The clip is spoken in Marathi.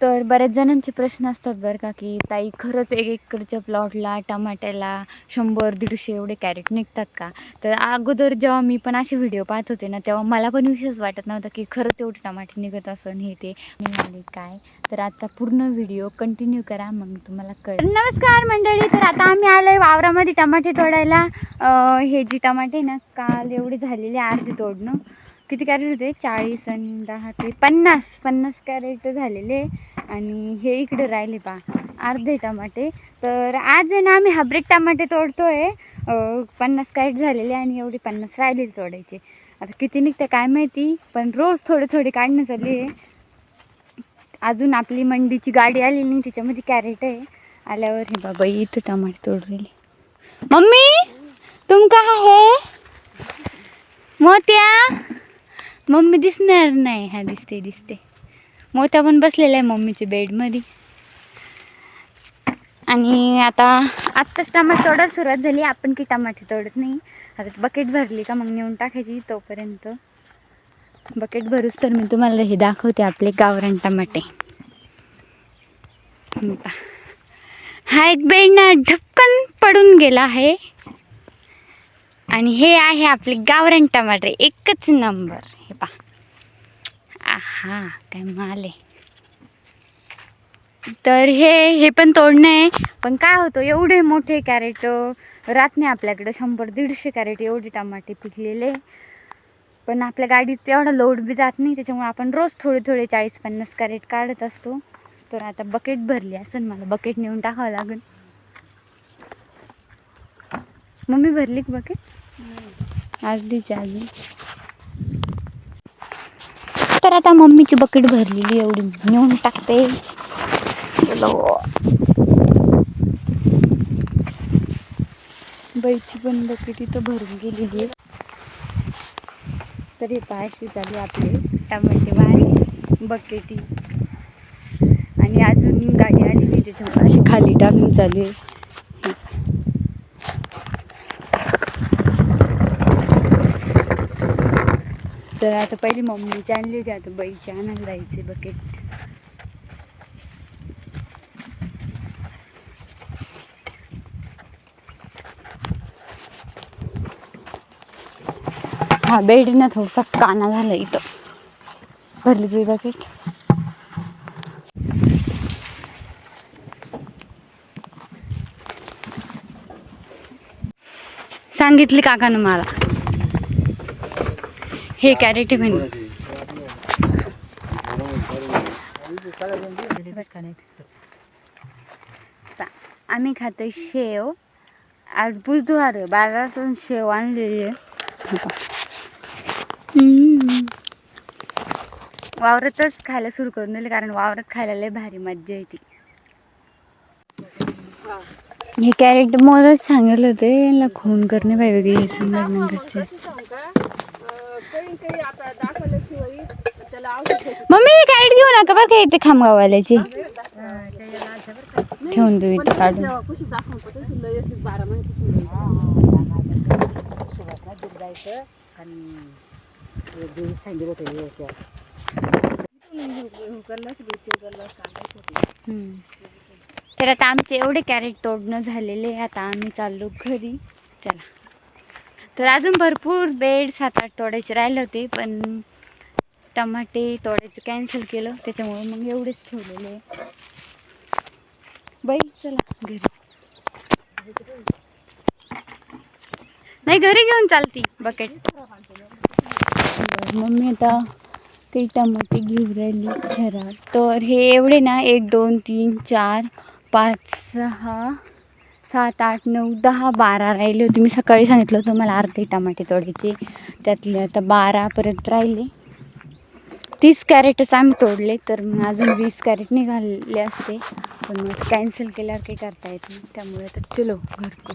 तर बऱ्याच जणांचे प्रश्न असतात बरं का, की ताई खरंच 1 एकरच्या प्लॉटला टमाट्याला 100-150 एवढे कॅरेट निघतात का? तर अगोदर जेव्हा मी पण असे व्हिडिओ पाहत होते ना, तेव्हा मला पण विश्वास वाटत नव्हता, की खरंच एवढे टमाटे निघत असन हे ते. मिळाले काय? तर आजचा पूर्ण व्हिडिओ कंटिन्यू करा, मग तुम्हाला कळेल. नमस्कार मंडळी, तर आता आम्ही आलोय वावरामध्ये टमाटे तोडायला. हे जी टमाटे ना काल एवढे झालेले अर्धे तोडणं. किती कॅरेट होते? 40 आणि 10 ते 50 कॅरेट झालेले. आणि हे इकडे राहिले पहा अर्धे टमाटे. तर आज आहे ना आम्ही हायब्रिड टमाटे तोडतोय. 50 कॅरेट झालेले आणि एवढे 50 राहिले तोडायचे. आता किती निघते काय माहिती, पण रोज थोडे थोडे काढणं चालू आहे. अजून आपली मंडीची गाडी आली नाही, त्याच्यामध्ये कॅरेट आहे. आल्यावर हे बाबा इथं टमाटे तोड राहिले. मम्मी तुम कहा है? मोत्या मम्मी दिसणार नाही. हा दिसते. मोत्या पण बसलेला आहे मम्मीच्या बेडमध्ये. आणि आत्ताच टमाटे तोडायला सुरुवात झाली. आपण की टमाटे तोडत नाही. आता बकेट भरली का मग नेऊन टाकायची. तोपर्यंत बकेट भरूच तर मी तुम्हाला हे दाखवते आपले गावरान टमाटे. हा एक बेड ना ढक्कन पडून गेला आहे. आणि हे आहे आपले गावरान टमाटे, एकच नंबर. हे पहा, आहा काय माल आहे. तर हे पण तोडणं आहे. पण काय होतं, एवढे मोठे कॅरेट राहत नाही आपल्याकडे. 100-150 कॅरेट एवढे टमाटे पिकलेले. पण आपल्या गाडीत एवढा लोड बी जात नाही, त्याच्यामुळे आपण रोज थोडे 40-50 कॅरेट काढत असतो. तर आता बकेट भरली असेल, मला बकेट नेऊन टाकावं लागेल. मम्मी भरली का बकेट? अर्धीची अजून. तर आता मम्मीची बकेट भरलेली एवढी नेऊन टाकते. बाईची पण बकेट इथं भरून गेलेली आहे. तरी पाहायची चालू आपले टमाटे वारी बकेटी. आणि अजून गाडी आली नाही, त्याच्यामुळे अशी खाली टाकून चालू आहे. तर आता पहिली मम्मीची आणली होती, आता बाईची आणायला जायची बकेट. हा बेड ना थोडासा काना झाला इथं. भरली तुझी बकेट? सांगितली काकानं मला. हे कॅरेट आहे म्हणे. आम्ही खातोय शेव. आज बुधवार, बाजारातून शेव आणलेली आहे. वावरातच खायला सुरू करून दिले, कारण वावरात खायला लय भारी मज्जा येते. हे कॅरेट मोलच सांगितलं होते, यांना खून करणे बाई वेगळी संभाजीनगरचे. मम्मी हे कॅरेट घेऊ नका बरं का, इथे खामगाववाल्याची ठेवून देऊ इथे काढून. तर आता आमचे एवढे कॅरेट तोडणं झालेले. आता आम्ही चाललो घरी. चला. तर अजून भरपूर बेड 7-8 तोडायचे राहिले होते, पण टमाटे तोडायचं कॅन्सल केलं, त्याच्यामुळे मग एवढेच ठेवलेले. बाई चला घरी. नाही घरी घेऊन चालती बकेट. मम्मी आता काही टमाटे घेऊन राहिली घरात. तर हे एवढे ना 1 2 3 4 5 6 7 8 9 10 12 राहिले होते. मी सकाळी सांगितलं होतं मला अर्धे टमाटे तोडायचे, त्यातले आता 12 परत राहिले. 30 कॅरेटच आम्ही तोडले. तर मग अजून 20 कॅरेट निघाले असते, पण मग कॅन्सल केल्यावर काही करता येत नाही. त्यामुळे आता चलो घर को.